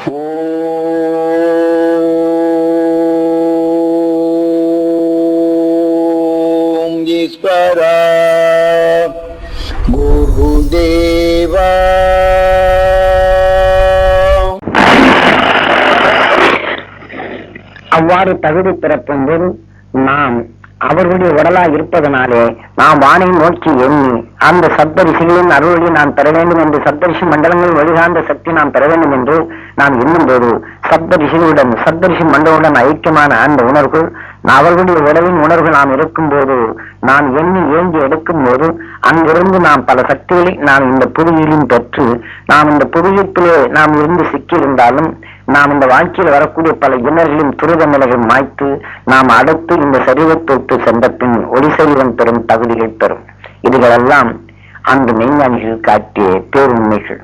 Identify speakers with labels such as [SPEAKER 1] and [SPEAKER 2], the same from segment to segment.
[SPEAKER 1] ஓம் ஈஸ்வரா குருதேவா.
[SPEAKER 2] அவ்வாறு தகுதி பிறப்பும் போது நாம் அவர்களுடைய உடலாக இருப்பதனாலே நாம் வானை நோக்கி எண்ணி அந்த சப்தரிஷிகளின் அருளை நாம் பெற வேண்டும் என்று, சப்தரிஷி மண்டலங்கள் வழிகாந்த சக்தி நாம் பெற வேண்டும் என்று நாம் எண்ணும் போது சப்தரிஷி மண்டலுடன் ஐக்கியமான அந்த உணர்வு, அவர்களுடைய உடலின் உணர்வு நாம் இருக்கும் போது நாம் எண்ணி ஏங்கி எடுக்கும் போது அங்கிருந்து நாம் பல சக்திகளை நாம் இந்த புதுயிலும் பெற்று, நாம் இந்த புதுயிலே நாம் இருந்து சிக்கியிருந்தாலும் நாம் இந்த வாழ்க்கையில் வரக்கூடிய பல இன்னர்களின் துரித நிலைகள் மாய்த்து நாம் அடுத்து இந்த சரீரத்தொட்டு சென்ற பின் ஒளி சரீரம் பெறும் தகுதிகள் பெறும். இதுகளெல்லாம் அந்த மெய்ஞானிகள் காட்டிய பேருண்மைகள்.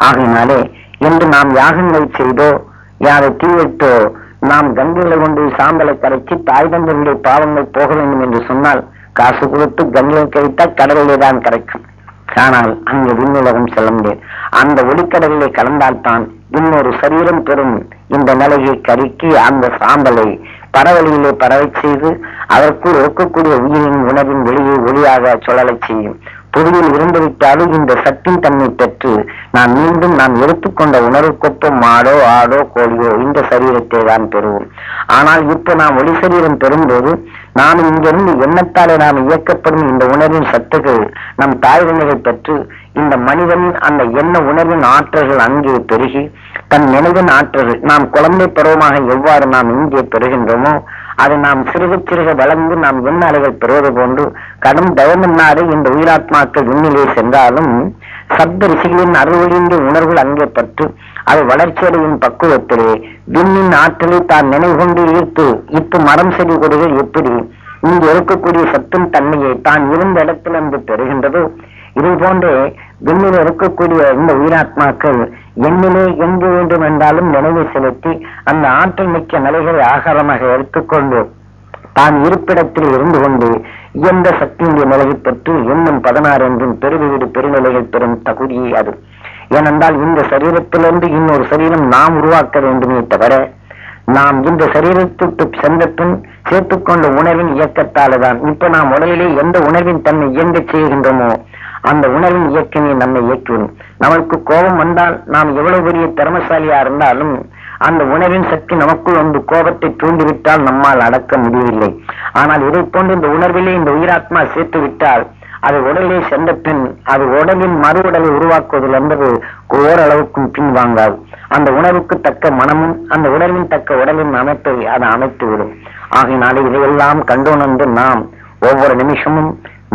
[SPEAKER 2] ஆகையினாலே என்று நாம் யாகங்கள் செய்தோ யாரை தீவிட்டோ நாம் கங்கைகளை கொண்டு சாம்பலை கரைச்சி தாய் தந்தருடைய பாவங்கள் போக வேண்டும் என்று சொன்னால் காசு கொடுத்து கங்கையை கரைத்தால் கடலிலே தான் கரைக்கும். ஆனால் அங்கு விண்ணுலகம் செல்ல முடியாது. அந்த ஒளிக்கடலிலே கலந்தால்தான் இன்னொரு சரீரம் பெறும் இந்த நிலையை கருக்கி அந்த சாம்பலை பரவலியிலே பரவை செய்து அதற்குள் இருக்கக்கூடிய உயிரின் உணவின் வெளியே ஒளியாக சுழலச் செய்யும். புவியில் இருந்துவிட்டாலும் இந்த சக்தின் தன்மை பெற்று நாம் மீண்டும் நாம் எடுத்துக்கொண்ட உணர்வுக்கொப்ப மாடோ ஆடோ கோழியோ இந்த சரீரத்தை தான் பெறுவோம். ஆனால் இப்ப நாம் ஒளி சரீரம் பெறும்போது நாம் இங்கிருந்து எண்ணத்தாலே நாம் இயக்கப்படும் இந்த உணர்வின் சத்துகள் நம் தாய்வனைகள் பெற்று இந்த மனிதனின் அந்த எண்ண உணர்வின் ஆற்றல்கள் அங்கே பெருகி தன் நினைவின் ஆற்றல்கள் நாம் குழந்தை பருவமாக எவ்வாறு நாம் இங்கே பெறுகின்றோமோ அதை நாம் சிறுக சிறுக வளர்ந்து நாம் எண்ண அலைகள் பெறுவது போன்று கடும் தயமின்னாறு இந்த உயிராத்மாக்கள் விண்ணிலே சென்றாலும் சப்த ரிஷிகளின் அறுவழிந்த உணர்வுகள் அங்கே பற்று அது வளர்ச்சியடையின் பக்குவத்திலே விண்ணின் ஆற்றலை தான் நினைவு கொண்டு ஈர்த்து இப்ப மரம் செடி கொடிகள் எப்படி இங்கு இருக்கக்கூடிய சத்தின் தன்மையை தான் இருந்த இடத்திலிருந்து பெறுகின்றதோ இது போன்றே விண்ணில் இருக்கக்கூடிய இந்த உயிராத்மாக்கள் எண்ணிலே எங்கு வேண்டும் என்றாலும் நினைவை செலுத்தி அந்த ஆற்றல் மிக்க நிலைகளை ஆகாரமாக எடுத்துக்கொண்டு தான் இருப்பிடத்தில் இருந்து கொண்டு இயந்த சக்தியுடைய நிலையை பெற்று எண்ணும் 16 என்றும் பெருவீடு பெருநிலைகள் பெறும் தகுதியை அது. ஏனென்றால் இந்த சரீரத்திலிருந்து இன்னொரு சரீரம் நாம் உருவாக்க வேண்டுமே தவிர நாம் இந்த சரீரத்துக்கு சென்ற பின் சேர்த்துக்கொண்ட உணர்வின் இயக்கத்தால்தான் இப்ப நாம் உடலிலே எந்த உணர்வின் தன்மை இயங்க செய்கின்றோமோ அந்த உணர்வின் இயக்கமே நம்மை இயக்கிவிடும். நமக்கு கோபம் வந்தால் நாம் எவ்வளவு பெரிய திறமசாலியா இருந்தாலும் அந்த உணர்வின் சக்தி நமக்குள் வந்து கோபத்தை தூண்டிவிட்டால் நம்மால் அடக்க முடியவில்லை. ஆனால் இதை போன்று இந்த உணர்விலே இந்த உயிராத்மா சேர்த்து விட்டால் அது உடலே சென்ற பின் அது உடலின் மறு உடலை உருவாக்குவதில் என்பது ஓரளவுக்கும் பின் வாங்காது. அந்த உணர்வுக்கு தக்க மனமும் அந்த உடலின் தக்க உடலின் அமைப்பை அதை அமைத்து விடும். ஆகையினாலே இதையெல்லாம் கண்டுணர்ந்து நாம் ஒவ்வொரு நிமிஷமும்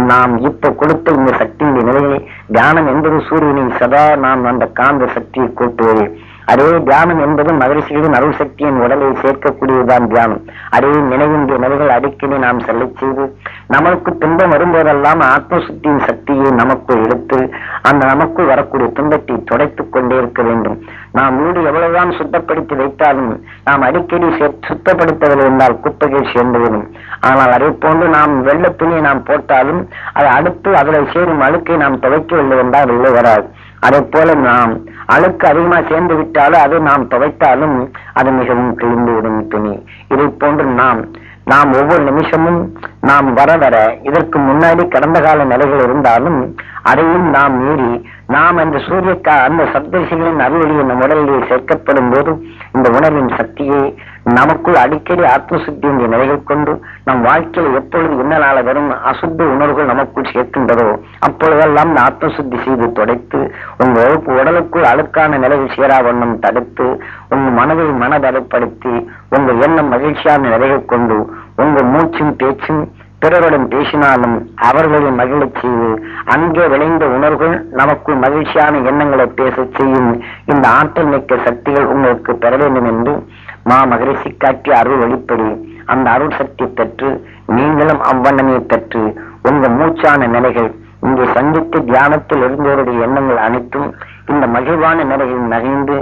[SPEAKER 2] நாம் இப்ப கொடுத்த இந்த சக்தியின் நிலையை தியானம் என்பது சூரியனின் சதா நாம் அந்த காந்த சக்தியை கூட்டுவது. அதே தியானம் என்பது மகரிஷிகளின் அருள் சக்தியின் உடலை சேர்க்கக்கூடியதுதான் தியானம். அதே நினைவின்ற நிலைகள் அடிக்கடி நாம் செல்ல செய்து நமக்கு துன்பம் வரும்போதெல்லாம் ஆத்மசுத்தியின் சக்தியை நமக்குள் எடுத்து அந்த நமக்குள் வரக்கூடிய துன்பத்தை துடைத்துக் கொண்டே இருக்க வேண்டும். நாம் வீடு எவ்வளவுதான் சுத்தப்படுத்தி வைத்தாலும் நாம் அடிக்கடி சுத்தப்படுத்தவில்லை என்றால் குப்பைகள் சேர்ந்துவிடும். ஆனால் அதே போன்று நாம் வெள்ள துணியை நாம் போட்டாலும் அதை அடுத்து அதில் சேரும் அழுக்கை நாம் துவைக்கவில்லை என்றால் வெளியே வராது. அதே போல நாம் அழுக்கு அதிகமாக சேர்ந்து விட்டாலும் அதை நாம் துவைத்தாலும் அது மிகவும் கிழிந்து விடும் துணி. இதை போன்று நாம் ஒவ்வொரு நிமிஷமும் நாம் வர வர இதற்கு முன்னாடி கடந்த கால நிலைகள் இருந்தாலும் அதையும் நாம் மீறி நாம் அந்த அந்த சப்தரிஷிகளின் அருள்வழியை நம் உடலிலே சேர்க்கப்படும் போது இந்த உணர்வின் சக்தியை நமக்குள் அடிக்கடி ஆத்மசுத்தியுடைய நிலைகள் கொண்டு நம் வாழ்க்கையில் எப்பொழுது இன்னலால வரும் அசுத்த உணர்வுகள் நமக்குள் சேர்க்கின்றதோ அப்பொழுதெல்லாம் ஆத்மசுத்தி செய்து துடைத்து உங்க உடலுக்குள் அழுக்கான நிலைகள் சேராவண்ணம் தடுத்து உங்க மனதை மனதடைப்படுத்தி உங்க எண்ணம் மகிழ்ச்சியான நிலைகள் கொண்டு உங்க மூச்சும் பேச்சும் பிறருடன் பேசினாலும் அவர்களை மகிழச் செய்து அங்கே விளைந்த உணர்வுகள் நமக்குள் மகிழ்ச்சியான எண்ணங்களை பேச செய்யும் இந்த ஆற்றல் மிக்க சக்திகள் உங்களுக்கு பெற வேண்டும் என்று மகரிஷி காட்டிய அருள் வெளிப்படி அந்த அருள் சக்தி பெற்று நீங்களும் அவ்வண்ணமே பெற்று உங்க மூச்சான நிலைகள் இங்கே சந்தித்து தியானத்தில் இருந்தவருடைய எண்ணங்கள் அனைத்தும் இந்த மகிழ்வான நிலையில் நகர்ந்து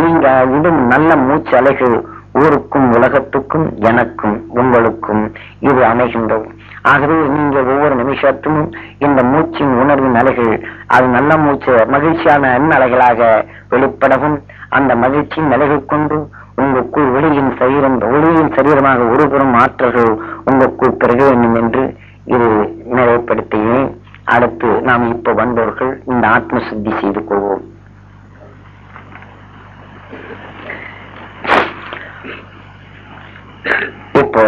[SPEAKER 2] நீங்க விடும் நல்ல மூச்சு அலைகள் ஊருக்கும் உலகத்துக்கும் எனக்கும் உங்களுக்கும் இது அமைகின்றது. ஆகவே நீங்க ஒவ்வொரு நிமிஷத்தும் இந்த மூச்சின் உணர்வின் அலைகள் அது நல்ல மூச்சு மகிழ்ச்சியான அலைகளாக வெளிப்படவும் அந்த மகிழ்ச்சி நிலைகள் கொண்டு உங்களுக்குள் ஒளியின் சரீரமாக ஒருபுறம் ஆற்றல்கள் உங்களுக்குள் பெருக வேண்டும் என்று இது நிறைப்படுத்தினேன். அடுத்து நாம் இப்ப வந்தவர்கள் இந்த ஆத்ம சுத்தி செய்து கொள்வோம். இப்போ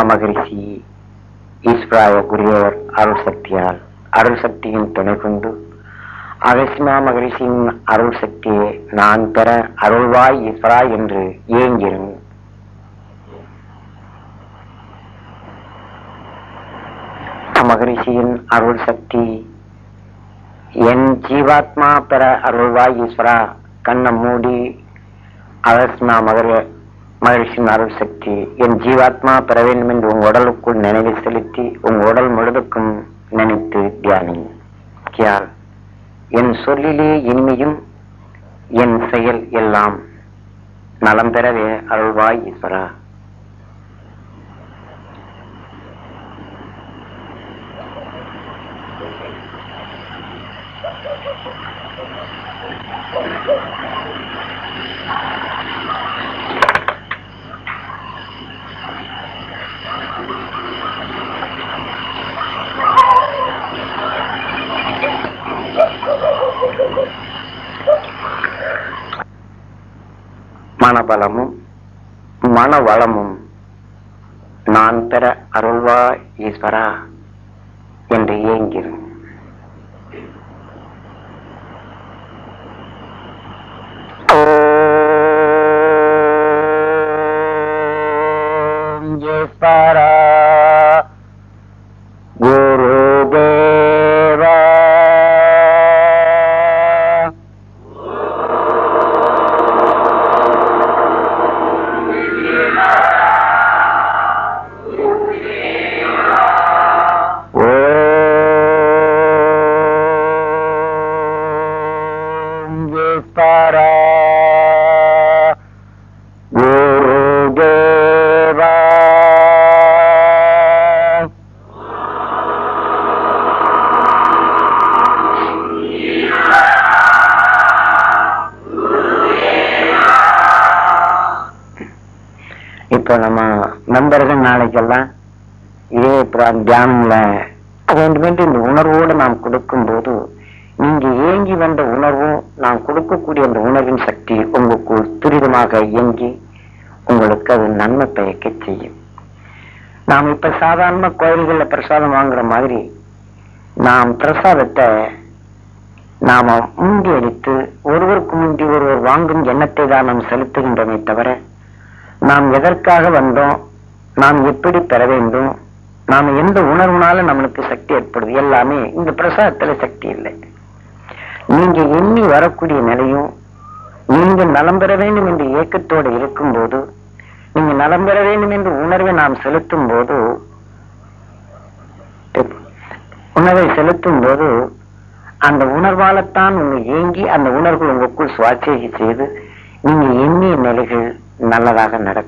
[SPEAKER 2] மகரிஷி ஈஸ்வராய குருவர் அருள் சக்தியின் துணை கொண்டு அகசிமா மகரிஷியின் அருள் சக்தியை நான் பெற அருள்வாய் ஈஸ்வரா என்று ஏங்கிரும். மகரிஷியின் அருள் சக்தி என் ஜீவாத்மா பெற அருள்வாய் ஈஸ்வரா. கண்ணம் மூடி அகசிமா மகிழ்ச்சியின் அருள் சக்தி என் ஜீவாத்மா பெற வேண்டும் என்று உங்க உடலுக்குள் நினைவு செலுத்தி உங்க உடல் முழுதுக்கும் நினைத்து தியானியால் என் சொல்லிலே இனிமையும் என் செயல் எல்லாம் நலம் பெறவே அருள்வாய் ஈஸ்வரா. மனபலமும் மனவளமும் நான் பெற அருள்வாய் ஈஸ்வரா என்று ஏங்கிரும். ஓம் ஈஸ்வரா குருதேவா இப்போ நம்ம நண்பர்கள் நாளைக்கெல்லாம் இதே தியானம்ல வேண்டுமென்று இந்த உணர்வோடு நாம் கொடுக்கும் போது நீங்க ஏங்கி வந்த உணர்வும் நாம் கொடுக்கக்கூடிய அந்த உணர்வின் சக்தி உங்களுக்குள் துரிதமாக இயங்கி உங்களுக்கு அது நன்மை பயக்க செய்யும். நாம் இப்ப சாதாரண கோயில்கள்ல பிரசாதம் வாங்குற மாதிரி நாம் பிரசாதத்தை நாம முந்தி அடித்து ஒருவருக்கு முந்தி ஒருவர் வாங்கும் எண்ணத்தை தான் நாம் செலுத்துகின்றோமே தவிர நாம் எதற்காக வந்தோம், நாம் எப்படி பெற வேண்டும், நாம் எந்த உணர்வுனால நம்மளுக்கு சக்தி ஏற்படுது, எல்லாமே இந்த பிரசாதத்துல சக்தி இல்லை. நீங்க எண்ணி வரக்கூடிய நிலையும் நீங்க நலம் பெற வேண்டும் என்று ஏக்கத்தோடு இருக்கும் போது, நீங்க நலம் பெற வேண்டும் என்று உணர்வை நாம் செலுத்தும் போது அந்த உணர்வாலத்தான் உங்க ஏங்கி அந்த உணர்வு உங்களுக்குள் சுவாட்சியை செய்து நீங்க எண்ணிய நிலைகள் நல்லதாக நடக்கும்.